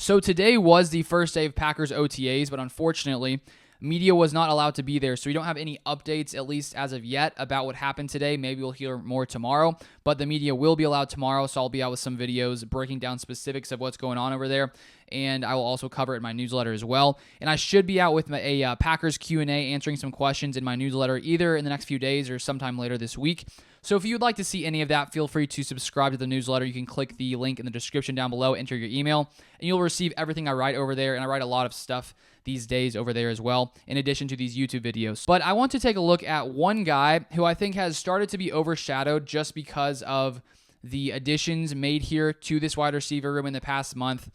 So today was the first day of Packers OTAs, but unfortunately, media was not allowed to be there, so we don't have any updates, at least as of yet, about what happened today. Maybe we'll hear more tomorrow, but the media will be allowed tomorrow, so I'll be out with some videos breaking down specifics of what's going on over there, and I will also cover it in my newsletter as well. And I should be out with a Packers Q&A answering some questions in my newsletter either in the next few days or sometime later this week. So if you would like to see any of that, feel free to subscribe to the newsletter. You can click the link in the description down below, enter your email, and you'll receive everything I write over there, and I write a lot of stuff these days over there as well, in addition to these YouTube videos. But I want to take a look at one guy who I think has started to be overshadowed just because of the additions made here to this wide receiver room in the past month,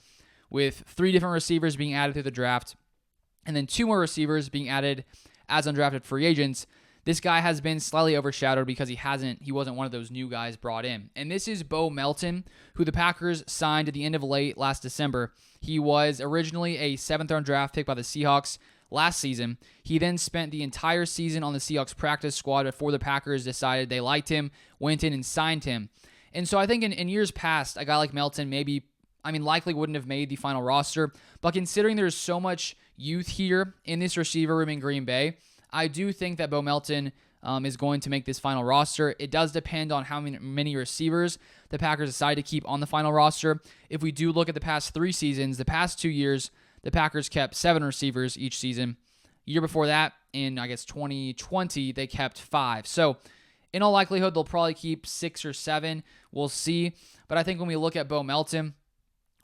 with 3 different receivers being added to the draft, and then 2 more receivers being added as undrafted free agents. This guy has been slightly overshadowed because he wasn't one of those new guys brought in. And this is Beau Melton, who the Packers signed at the end of last December. He was originally a 7th-round draft pick by the Seahawks last season. He then spent the entire season on the Seahawks practice squad before the Packers decided they liked him, went in and signed him. And so I think in years past, a guy like Melton likely wouldn't have made the final roster. But considering there's so much youth here in this receiver room in Green Bay, I do think that Beau Melton is going to make this final roster. It does depend on how many receivers the Packers decide to keep on the final roster. If we do look at the past 3 seasons, the past 2 years, the Packers kept 7 receivers each season. Year before that, in 2020, they kept 5. So in all likelihood, they'll probably keep 6 or 7. We'll see. But I think when we look at Beau Melton,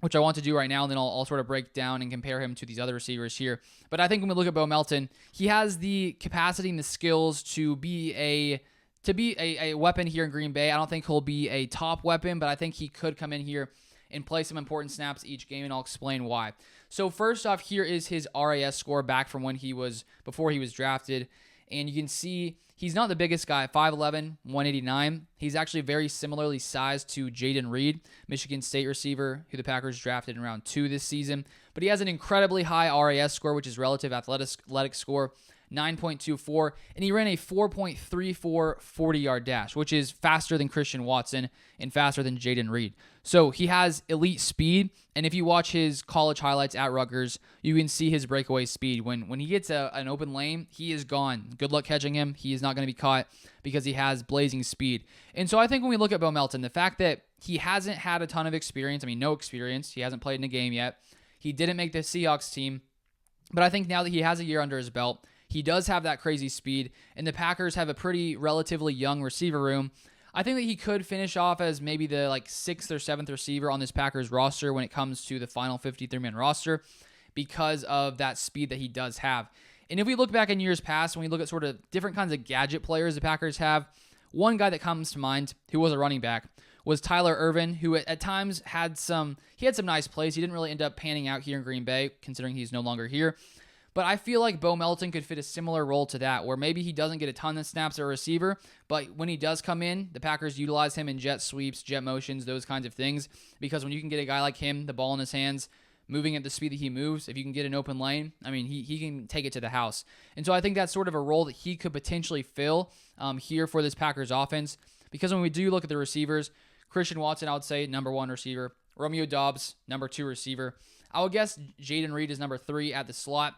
which I want to do right now, and then I'll sort of break down and compare him to these other receivers here. But I think when we look at Beau Melton, he has the capacity and the skills to be a weapon here in Green Bay. I don't think he'll be a top weapon, but I think he could come in here and play some important snaps each game, and I'll explain why. So first off, here is his RAS score back from before he was drafted. And you can see he's not the biggest guy, 5'11", 189. He's actually very similarly sized to Jayden Reed, Michigan State receiver, who the Packers drafted in round 2 this season. But he has an incredibly high RAS score, which is relative athletic score, 9.24, and he ran a 4.34 40-yard dash, which is faster than Christian Watson and faster than Jayden Reed. So he has elite speed, and if you watch his college highlights at Rutgers, you can see his breakaway speed. When he gets an open lane, he is gone. Good luck catching him. He is not going to be caught because he has blazing speed. And so I think when we look at Beau Melton, the fact that he hasn't had a ton of experience, no experience, he hasn't played in a game yet, he didn't make the Seahawks team, but I think now that he has a year under his belt, he does have that crazy speed, and the Packers have a pretty relatively young receiver room. I think that he could finish off as maybe the 6th or 7th receiver on this Packers roster when it comes to the final 53-man roster because of that speed that he does have. And if we look back in years past, when we look at sort of different kinds of gadget players the Packers have, one guy that comes to mind who was a running back was Tyler Ervin, who at times had some nice plays. He didn't really end up panning out here in Green Bay, considering he's no longer here. But I feel like Beau Melton could fit a similar role to that, where maybe he doesn't get a ton of snaps as a receiver, but when he does come in, the Packers utilize him in jet sweeps, jet motions, those kinds of things, because when you can get a guy like him, the ball in his hands, moving at the speed that he moves, if you can get an open lane, he can take it to the house. And so I think that's sort of a role that he could potentially fill here for this Packers offense, because when we do look at the receivers, Christian Watson, I would say, number 1 receiver. Romeo Doubs, number 2 receiver. I would guess Jayden Reed is number 3 at the slot.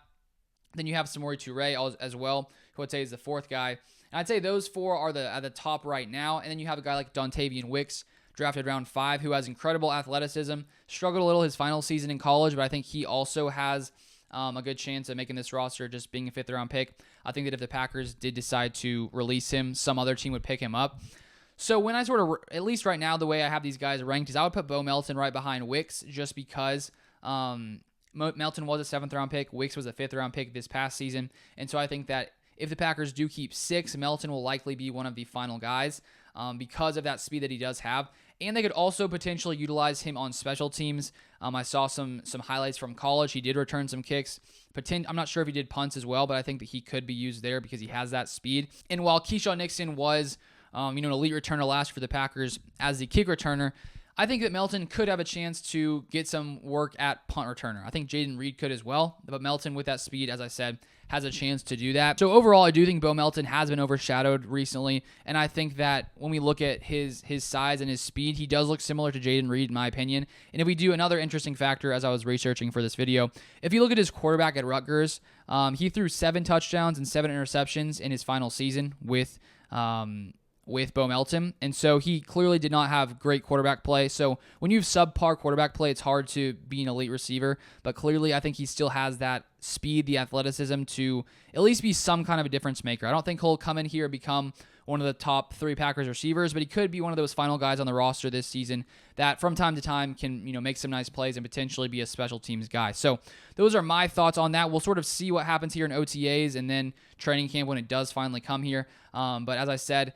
Then you have Samori Toure as well, who I'd say is the 4th guy. And I'd say those 4 are at the top right now. And then you have a guy like Dontavian Wicks, drafted round 5, who has incredible athleticism. Struggled a little his final season in college, but I think he also has a good chance of making this roster, just being a 5th-round pick. I think that if the Packers did decide to release him, some other team would pick him up. So when I at least right now, the way I have these guys ranked is I would put Beau Melton right behind Wicks just because Melton was a 7th-round pick. Wicks was a 5th-round pick this past season. And so I think that if the Packers do keep 6, Melton will likely be one of the final guys because of that speed that he does have. And they could also potentially utilize him on special teams. I saw some highlights from college. He did return some kicks. I'm not sure if he did punts as well, but I think that he could be used there because he has that speed. And while Keyshawn Nixon was an elite returner last year for the Packers as the kick returner, I think that Melton could have a chance to get some work at punt returner. I think Jaden Reed could as well, but Melton with that speed, as I said, has a chance to do that. So overall, I do think Beau Melton has been overshadowed recently, and I think that when we look at his size and his speed, he does look similar to Jaden Reed in my opinion. And if we do another interesting factor as I was researching for this video, if you look at his quarterback at Rutgers, he threw 7 touchdowns and 7 interceptions in his final season with Beau Melton, and so he clearly did not have great quarterback play. So when you have subpar quarterback play, it's hard to be an elite receiver, but clearly I think he still has that speed, the athleticism to at least be some kind of a difference maker. I don't think he'll come in here and become one of the top 3 Packers receivers, but he could be one of those final guys on the roster this season that from time to time can, make some nice plays and potentially be a special teams guy. So those are my thoughts on that. We'll sort of see what happens here in OTAs and then training camp when it does finally come here. But as I said,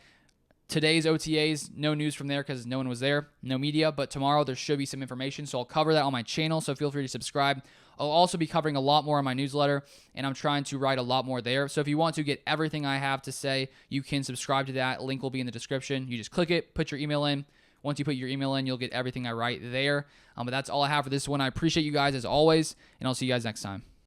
today's OTAs, no news from there because no one was there, no media, but tomorrow there should be some information, so I'll cover that on my channel, so feel free to subscribe. I'll also be covering a lot more on my newsletter, and I'm trying to write a lot more there, so if you want to get everything I have to say, you can subscribe to that. Link will be in the description. You just click it, put your email in. Once you put your email in, you'll get everything I write there. But that's all I have for this one. I appreciate you guys as always, and I'll see you guys next time.